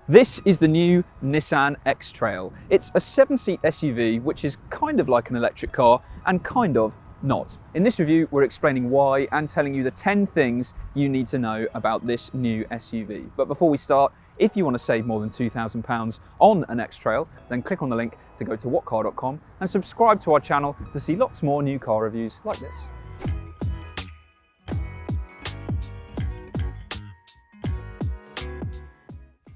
This is the new Nissan X-Trail. It's a 7-seat SUV, which is kind of like an electric car and kind of not. In this review, we're explaining why and telling you the 10 things you need to know about this new SUV. But before we start, if you want to save more than £2,000 on an X-Trail, then click on the link to go to whatcar.com and subscribe to our channel to see lots more new car reviews like this.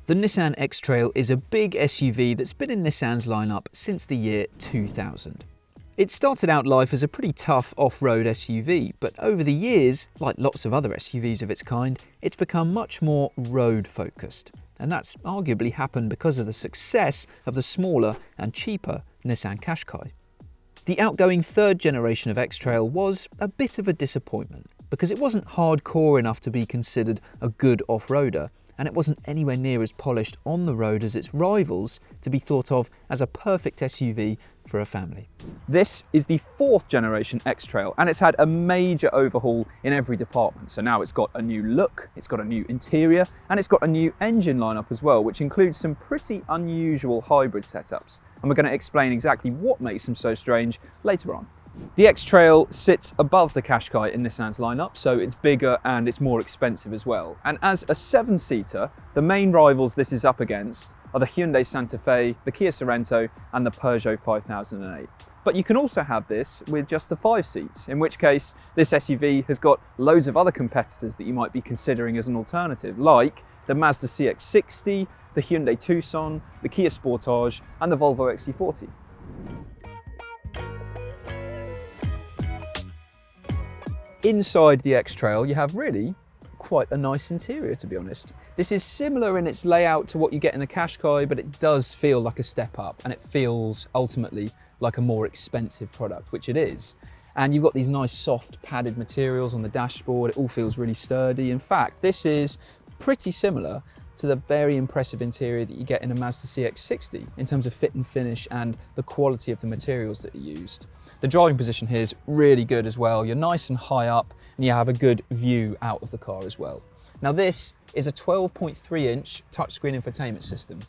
The Nissan X-Trail is a big SUV that's been in Nissan's lineup since the year 2000. It started out life as a pretty tough off-road SUV, but over the years, like lots of other SUVs of its kind, it's become much more road-focused. And that's arguably happened because of the success of the smaller and cheaper Nissan Qashqai. The outgoing third generation of X-Trail was a bit of a disappointment because it wasn't hardcore enough to be considered a good off-roader, and it wasn't anywhere near as polished on the road as its rivals to be thought of as a perfect SUV for a family. This is the fourth generation X-Trail, and it's had a major overhaul in every department. So now it's got a new look, it's got a new interior, and it's got a new engine lineup as well, which includes some pretty unusual hybrid setups. And we're going to explain exactly what makes them so strange later on. The X-Trail sits above the Qashqai in Nissan's lineup, so it's bigger and it's more expensive as well. And as a 7-seater, the main rivals this is up against are the Hyundai Santa Fe, the Kia Sorento and the Peugeot 5008. But you can also have this with just the 5 seats, in which case this SUV has got loads of other competitors that you might be considering as an alternative, like the Mazda CX-60, the Hyundai Tucson, the Kia Sportage and the Volvo XC40. Inside the X-Trail, you have really quite a nice interior, to be honest. This is similar in its layout to what you get in the Qashqai, but it does feel like a step up, and it feels ultimately like a more expensive product, which it is. And you've got these nice soft padded materials on the dashboard. It all feels really sturdy. In fact, this is pretty similar to the very impressive interior that you get in a Mazda CX-60 in terms of fit and finish and the quality of the materials that are used. The driving position here is really good as well. You're nice and high up and you have a good view out of the car as well. Now this is a 12.3-inch touchscreen infotainment system.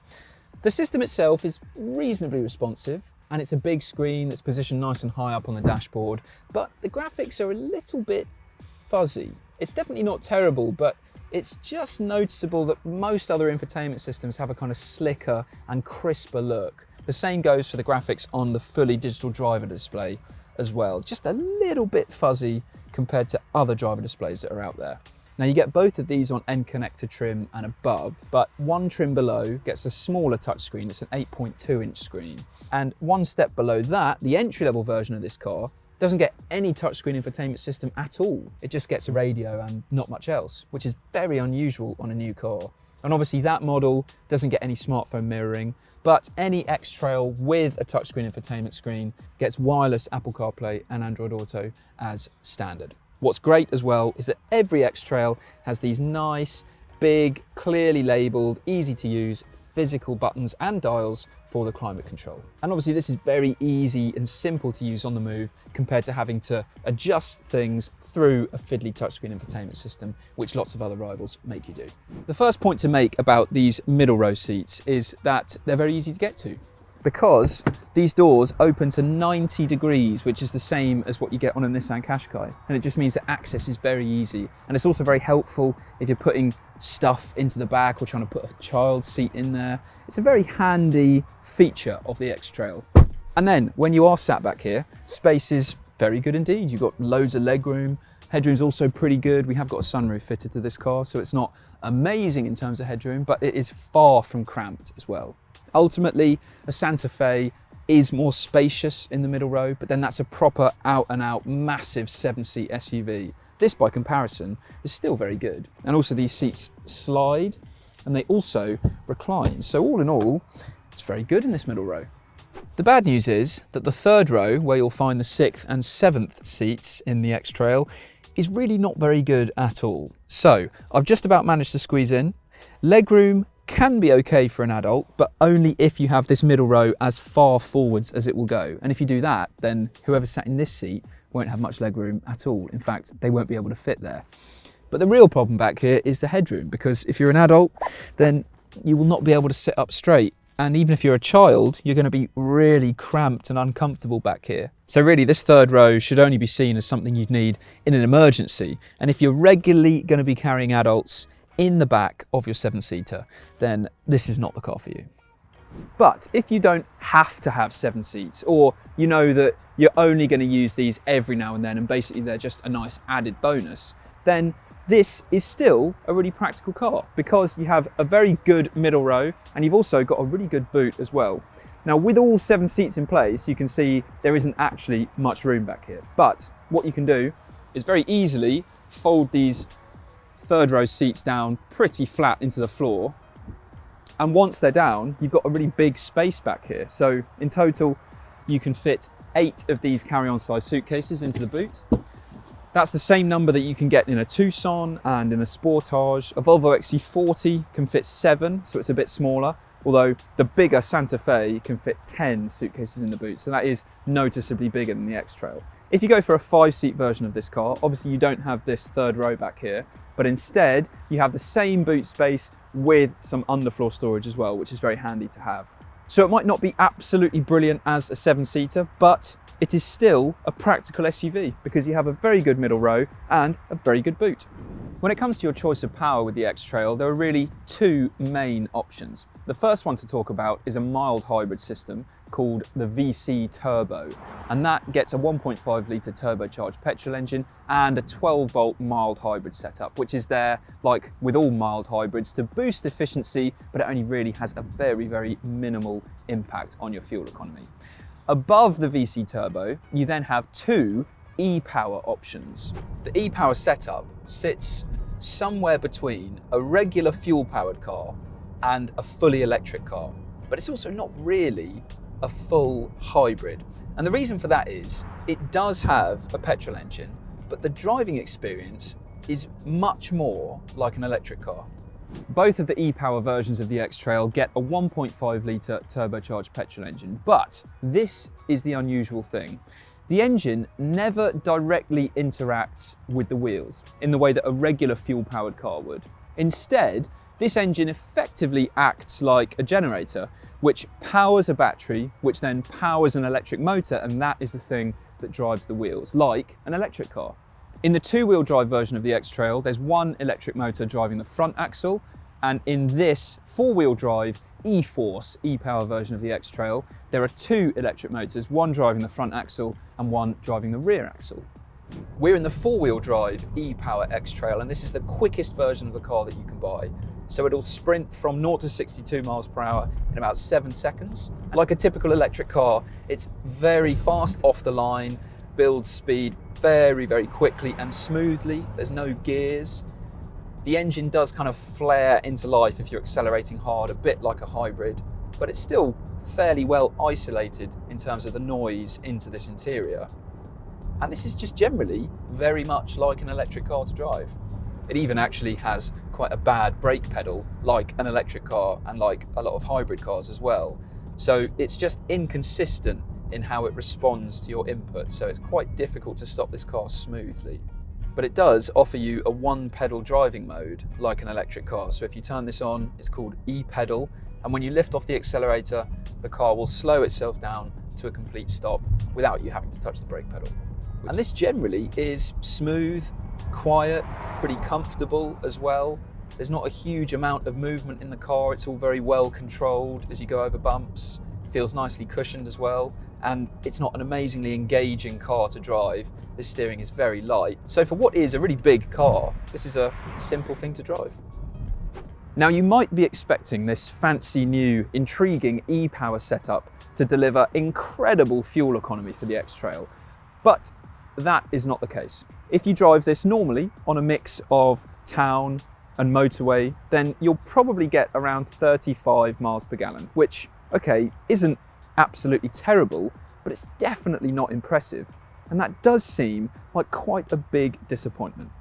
The system itself is reasonably responsive and it's a big screen that's positioned nice and high up on the dashboard, but the graphics are a little bit fuzzy. It's definitely not terrible, but it's just noticeable that most other infotainment systems have a kind of slicker and crisper look. The same goes for the graphics on the fully digital driver display as well. Just a little bit fuzzy compared to other driver displays that are out there. Now you get both of these on end connector trim and above, but one trim below gets a smaller touchscreen. It's an 8.2-inch screen. And one step below that, the entry-level version of this car doesn't get any touchscreen infotainment system at all. It just gets a radio and not much else, which is very unusual on a new car. And obviously that model doesn't get any smartphone mirroring, but any X-Trail with a touchscreen infotainment screen gets wireless Apple CarPlay and Android Auto as standard. What's great as well is that every X-Trail has these nice, big, clearly labelled, easy to use physical buttons and dials for the climate control. And obviously this is very easy and simple to use on the move compared to having to adjust things through a fiddly touchscreen infotainment system, which lots of other rivals make you do. The first point to make about these middle row seats is that they're very easy to get to, because these doors open to 90 degrees, which is the same as what you get on a Nissan Qashqai. And it just means that access is very easy. And it's also very helpful if you're putting stuff into the back or trying to put a child seat in there. It's a very handy feature of the X-Trail. And then when you are sat back here, space is very good indeed. You've got loads of legroom. Headroom's also pretty good. We have got a sunroof fitted to this car, so it's not amazing in terms of headroom, but it is far from cramped as well. Ultimately, a Santa Fe is more spacious in the middle row, but then that's a proper out-and-out massive 7-seat SUV. This, by comparison, is still very good. And also these seats slide and they also recline. So all in all, it's very good in this middle row. The bad news is that the third row, where you'll find the 6th and 7th seats in the X-Trail, is really not very good at all. So I've just about managed to squeeze in. Legroom can be okay for an adult, but only if you have this middle row as far forwards as it will go. And if you do that, then whoever sat in this seat won't have much legroom at all. In fact, they won't be able to fit there. But the real problem back here is the headroom, because if you're an adult, then you will not be able to sit up straight. And even if you're a child, you're going to be really cramped and uncomfortable back here. So really, this third row should only be seen as something you'd need in an emergency. And if you're regularly going to be carrying adults in the back of your 7-seater, then this is not the car for you. But if you don't have to have 7 seats, or you know that you're only going to use these every now and then, and basically they're just a nice added bonus, then this is still a really practical car because you have a very good middle row and you've also got a really good boot as well. Now, with all 7 seats in place, you can see there isn't actually much room back here. But what you can do is very easily fold these third row seats down pretty flat into the floor. And once they're down, you've got a really big space back here. So in total, you can fit 8 of these carry-on size suitcases into the boot. That's the same number that you can get in a Tucson and in a Sportage. A Volvo XC40 can fit 7, so it's a bit smaller, although the bigger Santa Fe can fit 10 suitcases in the boot, so that is noticeably bigger than the X-Trail. If you go for a 5-seat version of this car, obviously you don't have this third row back here, but instead you have the same boot space with some underfloor storage as well, which is very handy to have. So it might not be absolutely brilliant as a 7-seater, but it is still a practical SUV because you have a very good middle row and a very good boot. When it comes to your choice of power with the X-Trail, there are really 2 main options. The first one to talk about is a mild hybrid system called the VC Turbo, and that gets a 1.5 litre turbocharged petrol engine and a 12-volt mild hybrid setup, which is there, like with all mild hybrids, to boost efficiency, but it only really has a very, very minimal impact on your fuel economy. Above the VC Turbo, you then have 2 e-Power options. The e-Power setup sits somewhere between a regular fuel-powered car and a fully electric car, but it's also not really a full hybrid. And the reason for that is it does have a petrol engine, but the driving experience is much more like an electric car. Both of the e-Power versions of the X-Trail get a 1.5 litre turbocharged petrol engine, but this is the unusual thing. The engine never directly interacts with the wheels in the way that a regular fuel-powered car would. Instead, this engine effectively acts like a generator, which powers a battery, which then powers an electric motor, and that is the thing that drives the wheels, like an electric car. In the 2-wheel drive version of the X-Trail, there's 1 electric motor driving the front axle, and in this 4-wheel drive e-Force e-Power version of the X-Trail, there are 2 electric motors, 1 driving the front axle and 1 driving the rear axle. We're in the 4-wheel drive e-Power X-Trail, and this is the quickest version of the car that you can buy. So it'll sprint from 0 to 62 miles per hour in about 7 seconds. Like a typical electric car, it's very fast off the line, builds speed very, very quickly and smoothly. There's no gears. The engine does kind of flare into life if you're accelerating hard, a bit like a hybrid, but it's still fairly well isolated in terms of the noise into this interior. And this is just generally very much like an electric car to drive. It even actually has quite a bad brake pedal, like an electric car and like a lot of hybrid cars as well. So it's just inconsistent in how it responds to your input, so it's quite difficult to stop this car smoothly. But it does offer you a 1-pedal driving mode like an electric car. So if you turn this on, it's called e-pedal, and when you lift off the accelerator, the car will slow itself down to a complete stop without you having to touch the brake pedal. And this generally is smooth, quiet, pretty comfortable as well. There's not a huge amount of movement in the car. It's all very well controlled as you go over bumps. It feels nicely cushioned as well. And it's not an amazingly engaging car to drive. The steering is very light. So for what is a really big car, this is a simple thing to drive. Now you might be expecting this fancy new intriguing e-Power setup to deliver incredible fuel economy for the X-Trail, but that is not the case. If you drive this normally on a mix of town and motorway, then you'll probably get around 35 miles per gallon, which, okay, isn't absolutely terrible, but it's definitely not impressive. And that does seem like quite a big disappointment.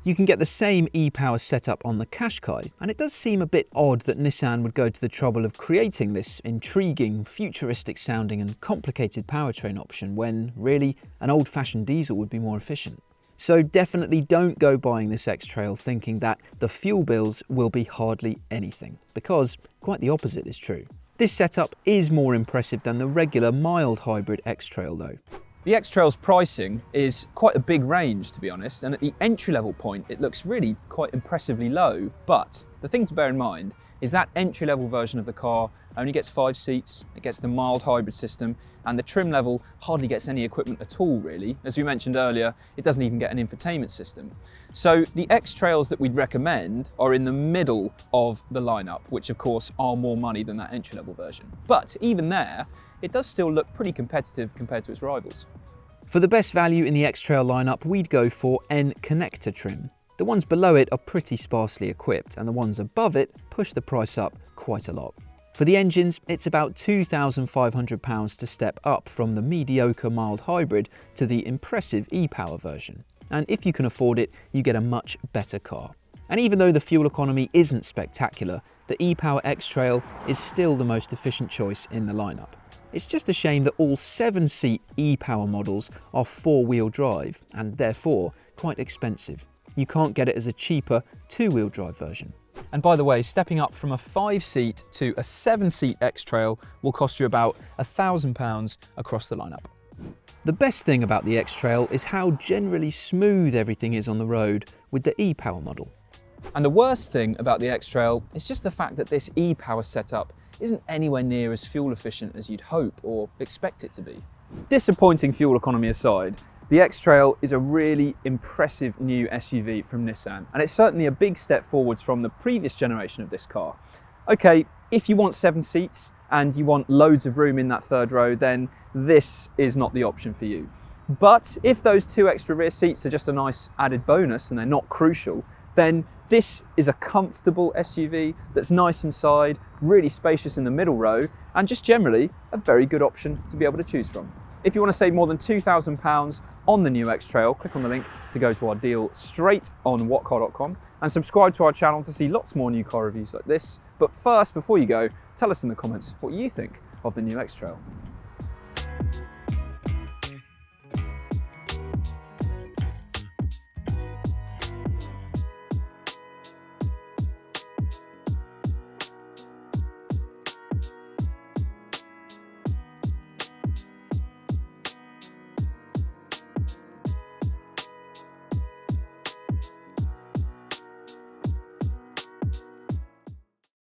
You can get the same e-Power setup on the Qashqai, and it does seem a bit odd that Nissan would go to the trouble of creating this intriguing, futuristic sounding and complicated powertrain option when, really, an old-fashioned diesel would be more efficient. So definitely don't go buying this X-Trail thinking that the fuel bills will be hardly anything, because quite the opposite is true. This setup is more impressive than the regular mild hybrid X-Trail though. The X-Trail's pricing is quite a big range, to be honest, and at the entry-level point it looks really quite impressively low, but the thing to bear in mind is that entry-level version of the car only gets 5 seats, it gets the mild hybrid system, and the trim level hardly gets any equipment at all really. As we mentioned earlier, it doesn't even get an infotainment system. So the X-Trails that we'd recommend are in the middle of the lineup, which of course are more money than that entry-level version. But even there, it does still look pretty competitive compared to its rivals. For the best value in the X-Trail lineup, we'd go for N connector trim. The ones below it are pretty sparsely equipped, and the ones above it push the price up quite a lot. For the engines, it's about £2,500 to step up from the mediocre mild hybrid to the impressive e-Power version. And if you can afford it, you get a much better car. And even though the fuel economy isn't spectacular, the e-Power X-Trail is still the most efficient choice in the lineup. It's just a shame that all 7-seat e-Power models are 4-wheel drive and therefore quite expensive. You can't get it as a cheaper 2-wheel drive version. And by the way, stepping up from a 5-seat to a 7-seat X-Trail will cost you about £1,000 across the lineup. The best thing about the X-Trail is how generally smooth everything is on the road with the e-Power model. And the worst thing about the X-Trail is just the fact that this e-Power setup isn't anywhere near as fuel efficient as you'd hope or expect it to be. Disappointing fuel economy aside, the X-Trail is a really impressive new SUV from Nissan, and it's certainly a big step forwards from the previous generation of this car. Okay, if you want 7 seats and you want loads of room in that third row, then this is not the option for you. But if those 2 extra rear seats are just a nice added bonus and they're not crucial, then this is a comfortable SUV that's nice inside, really spacious in the middle row, and just generally a very good option to be able to choose from. If you want to save more than £2,000 on the new X-Trail, click on the link to go to our deal straight on whatcar.com and subscribe to our channel to see lots more new car reviews like this. But first, before you go, tell us in the comments what you think of the new X-Trail.